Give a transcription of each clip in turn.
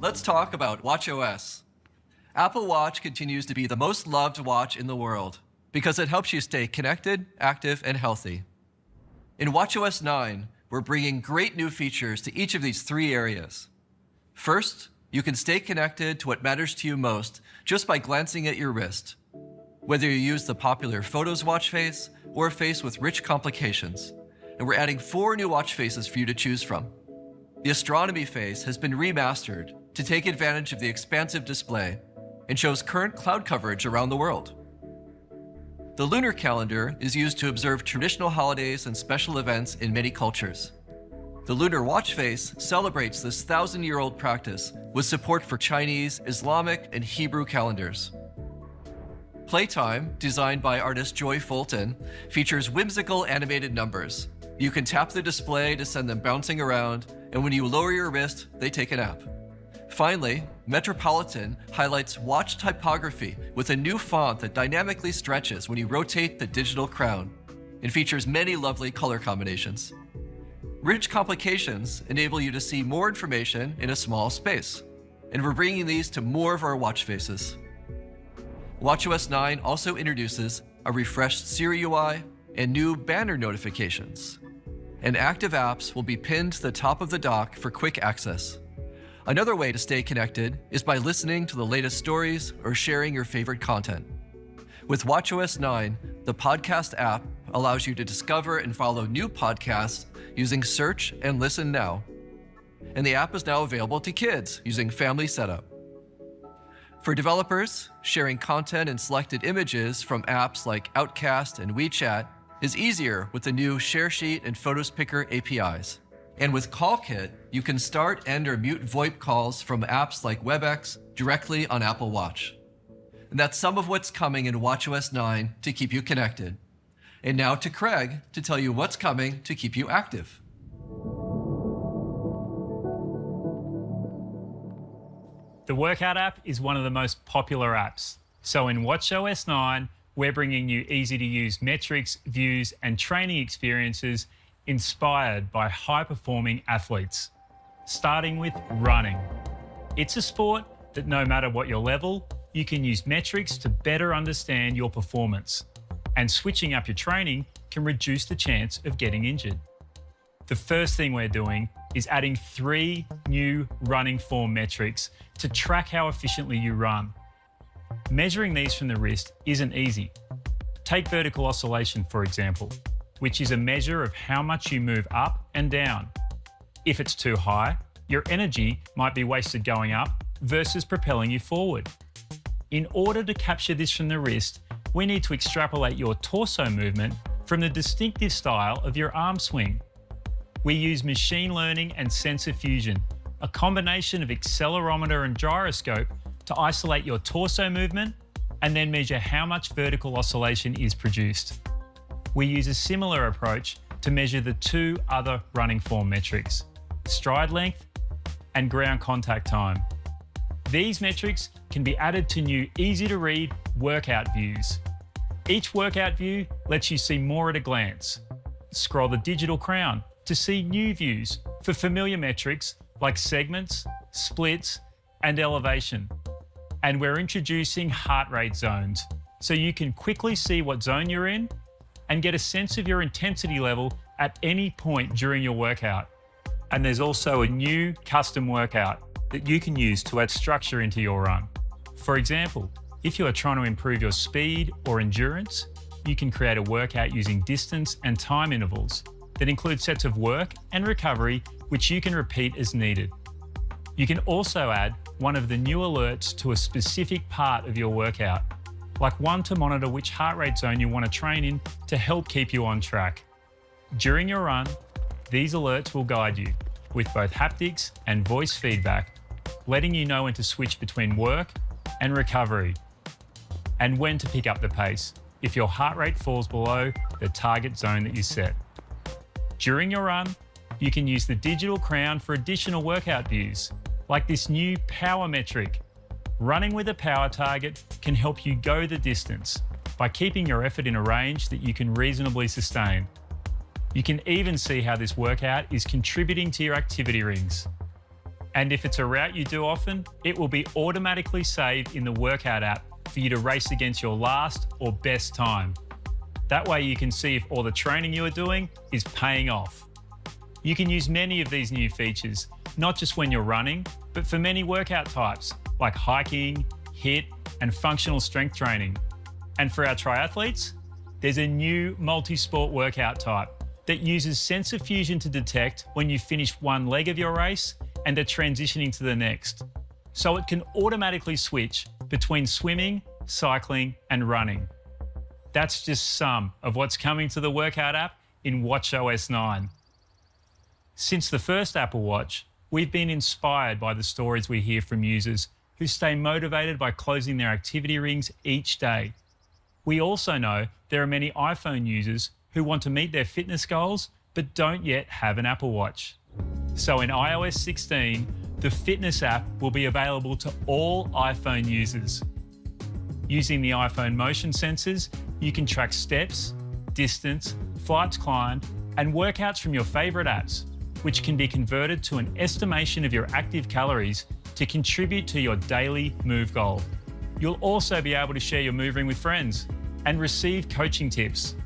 let's talk about WatchOS. Apple Watch continues to be the most loved watch in the world because it helps you stay connected, active, and healthy. In WatchOS 9, we're bringing great new features to each of these three areas. First, you can stay connected to what matters to you most just by glancing at your wrist. Whether you use the popular Photos watch face or a face with rich complications. And we're adding 4 new watch faces for you to choose from. The astronomy face has been remastered to take advantage of the expansive display and shows current cloud coverage around the world. The lunar calendar is used to observe traditional holidays and special events in many cultures. The lunar watch face celebrates this 1,000-year-old practice with support for Chinese, Islamic, and Hebrew calendars. Playtime, designed by artist Joy Fulton, features whimsical animated numbers. You can tap the display to send them bouncing around, and when you lower your wrist, they take a nap. Finally, Metropolitan highlights watch typography with a new font that dynamically stretches when you rotate the digital crown and features many lovely color combinations. Rich complications enable you to see more information in a small space, and we're bringing these to more of our watch faces. WatchOS 9 also introduces a refreshed Siri UI and new banner notifications. And active apps will be pinned to the top of the dock for quick access. Another way to stay connected is by listening to the latest stories or sharing your favorite content. With WatchOS 9, the podcast app allows you to discover and follow new podcasts using Search and Listen Now. And the app is now available to kids using Family Setup. For developers, sharing content and selected images from apps like Outcast and WeChat is easier with the new ShareSheet and Photos Picker APIs. And with CallKit, you can start, end, or mute VoIP calls from apps like WebEx directly on Apple Watch. And that's some of what's coming in WatchOS 9 to keep you connected. And now to Craig to tell you what's coming to keep you active. The Workout app is one of the most popular apps. So in WatchOS 9, we're bringing you easy-to-use metrics, views, and training experiences inspired by high-performing athletes. Starting with running. It's a sport that no matter what your level, you can use metrics to better understand your performance. And switching up your training can reduce the chance of getting injured. The first thing we're doing is adding 3 new running form metrics to track how efficiently you run. Measuring these from the wrist isn't easy. Take vertical oscillation, for example, which is a measure of how much you move up and down. If it's too high, your energy might be wasted going up versus propelling you forward. In order to capture this from the wrist, we need to extrapolate your torso movement from the distinctive style of your arm swing. We use machine learning and sensor fusion, a combination of accelerometer and gyroscope to isolate your torso movement and then measure how much vertical oscillation is produced. We use a similar approach to measure the 2 other running form metrics, stride length and ground contact time. These metrics can be added to new easy-to-read workout views. Each workout view lets you see more at a glance. Scroll the digital crown to see new views for familiar metrics like segments, splits, and elevation. And we're introducing heart rate zones, so you can quickly see what zone you're in and get a sense of your intensity level at any point during your workout. And there's also a new custom workout that you can use to add structure into your run. For example, if you are trying to improve your speed or endurance, you can create a workout using distance and time intervals that include sets of work and recovery which you can repeat as needed. You can also add one of the new alerts to a specific part of your workout, like one to monitor which heart rate zone you want to train in to help keep you on track. During your run, these alerts will guide you with both haptics and voice feedback, letting you know when to switch between work and recovery, and when to pick up the pace if your heart rate falls below the target zone that you set. During your run, you can use the digital crown for additional workout views, like this new power metric. Running with a power target can help you go the distance by keeping your effort in a range that you can reasonably sustain. You can even see how this workout is contributing to your activity rings. And if it's a route you do often, it will be automatically saved in the workout app for you to race against your last or best time. That way you can see if all the training you are doing is paying off. You can use many of these new features, not just when you're running, but for many workout types like hiking, HIIT, and functional strength training. And for our triathletes, there's a new multi-sport workout type that uses sensor fusion to detect when you finish one leg of your race and are transitioning to the next. So it can automatically switch between swimming, cycling, and running. That's just some of what's coming to the workout app in WatchOS 9. Since the first Apple Watch, we've been inspired by the stories we hear from users who stay motivated by closing their activity rings each day. We also know there are many iPhone users who want to meet their fitness goals but don't yet have an Apple Watch. So in iOS 16, the fitness app will be available to all iPhone users. Using the iPhone motion sensors, you can track steps, distance, flights climbed, and workouts from your favourite apps, which can be converted to an estimation of your active calories to contribute to your daily move goal. You'll also be able to share your move ring with friends and receive coaching tips.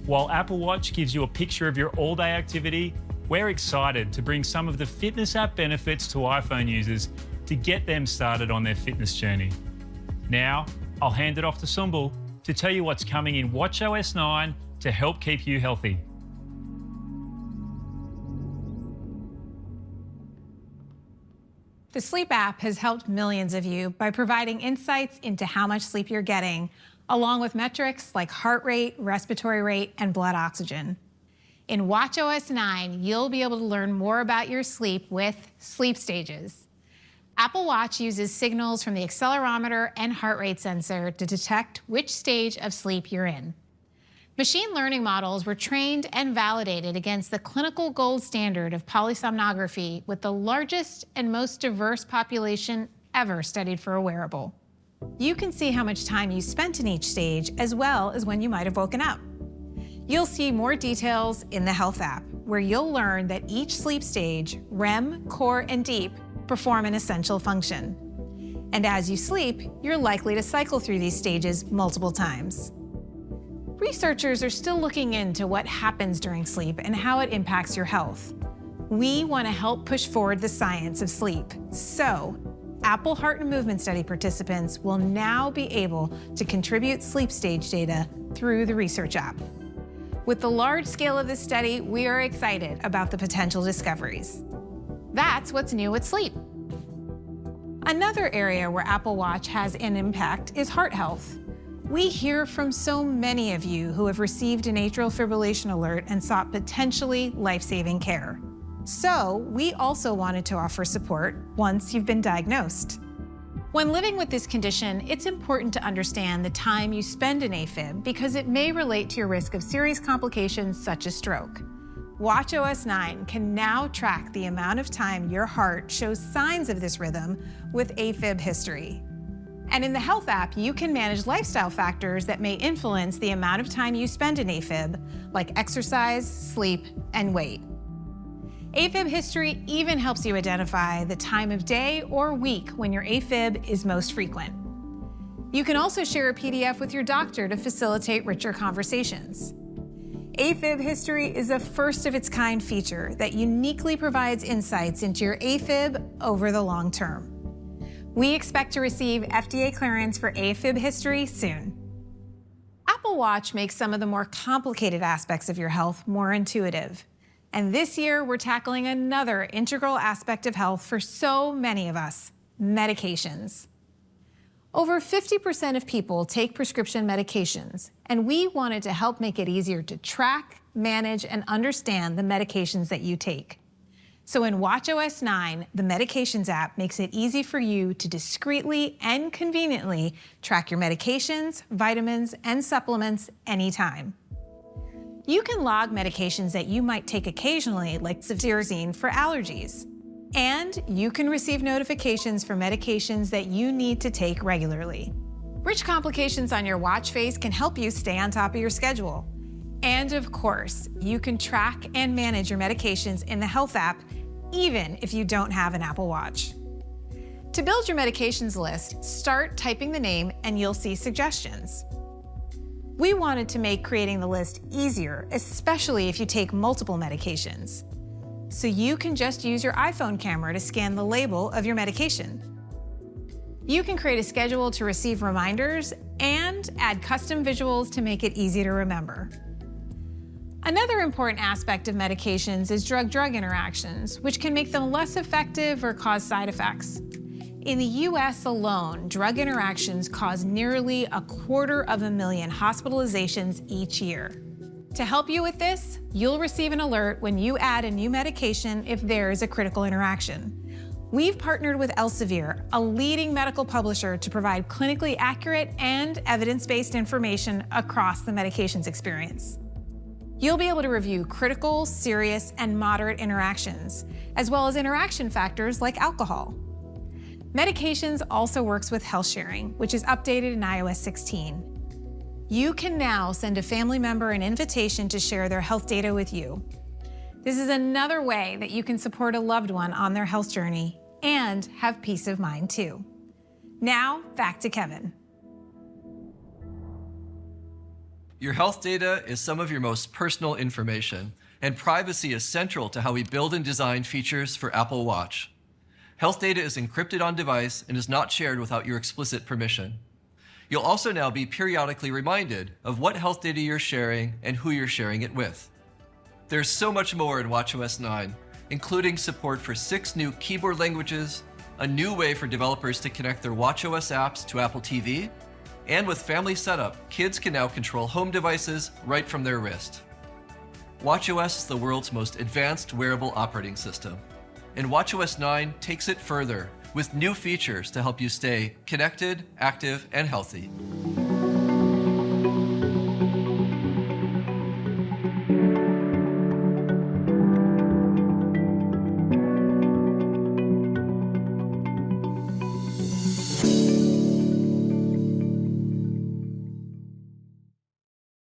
While Apple Watch gives you a picture of your all-day activity, we're excited to bring some of the fitness app benefits to iPhone users to get them started on their fitness journey. Now, I'll hand it off to Sumbul to tell you what's coming in WatchOS 9 to help keep you healthy. The Sleep app has helped millions of you by providing insights into how much sleep you're getting, along with metrics like heart rate, respiratory rate, and blood oxygen. In WatchOS 9, you'll be able to learn more about your sleep with sleep stages. Apple Watch uses signals from the accelerometer and heart rate sensor to detect which stage of sleep you're in. Machine learning models were trained and validated against the clinical gold standard of polysomnography with the largest and most diverse population ever studied for a wearable. You can see how much time you spent in each stage as well as when you might have woken up. You'll see more details in the Health app, where you'll learn that each sleep stage, REM, core, and deep, perform an essential function. And as you sleep, you're likely to cycle through these stages multiple times. Researchers are still looking into what happens during sleep and how it impacts your health. We want to help push forward the science of sleep. So, Apple Heart and Movement Study participants will now be able to contribute sleep stage data through the research app. With the large scale of this study, we are excited about the potential discoveries. That's what's new with sleep. Another area where Apple Watch has an impact is heart health. We hear from so many of you who have received an atrial fibrillation alert and sought potentially life-saving care. So we also wanted to offer support once you've been diagnosed. When living with this condition, it's important to understand the time you spend in AFib because it may relate to your risk of serious complications such as stroke. WatchOS 9 can now track the amount of time your heart shows signs of this rhythm with AFib history. And in the Health app, you can manage lifestyle factors that may influence the amount of time you spend in AFib, like exercise, sleep, and weight. AFib history even helps you identify the time of day or week when your AFib is most frequent. You can also share a PDF with your doctor to facilitate richer conversations. AFib history is a first-of-its-kind feature that uniquely provides insights into your AFib over the long term. We expect to receive FDA clearance for AFib history soon. Apple Watch makes some of the more complicated aspects of your health more intuitive. And this year, we're tackling another integral aspect of health for so many of us: medications. Over 50% of people take prescription medications, and we wanted to help make it easier to track, manage, and understand the medications that you take. So in WatchOS 9, the Medications app makes it easy for you to discreetly and conveniently track your medications, vitamins, and supplements anytime. You can log medications that you might take occasionally, like cetirizine for allergies. And you can receive notifications for medications that you need to take regularly. Rich complications on your watch face can help you stay on top of your schedule. And of course, you can track and manage your medications in the Health app even if you don't have an Apple Watch. To build your medications list, start typing the name and you'll see suggestions. We wanted to make creating the list easier, especially if you take multiple medications. So you can just use your iPhone camera to scan the label of your medication. You can create a schedule to receive reminders and add custom visuals to make it easy to remember. Another important aspect of medications is drug-drug interactions, which can make them less effective or cause side effects. In the US alone, drug interactions cause nearly 250,000 hospitalizations each year. To help you with this, you'll receive an alert when you add a new medication if there is a critical interaction. We've partnered with Elsevier, a leading medical publisher, to provide clinically accurate and evidence-based information across the medications experience. You'll be able to review critical, serious, and moderate interactions, as well as interaction factors like alcohol. Medications also works with health sharing, which is updated in iOS 16. You can now send a family member an invitation to share their health data with you. This is another way that you can support a loved one on their health journey and have peace of mind too. Now, back to Kevin. Your health data is some of your most personal information, and privacy is central to how we build and design features for Apple Watch. Health data is encrypted on device and is not shared without your explicit permission. You'll also now be periodically reminded of what health data you're sharing and who you're sharing it with. There's so much more in WatchOS 9, including support for 6 new keyboard languages, a new way for developers to connect their WatchOS apps to Apple TV, and with Family Setup, kids can now control home devices right from their wrist. WatchOS is the world's most advanced wearable operating system, and WatchOS 9 takes it further with new features to help you stay connected, active, and healthy.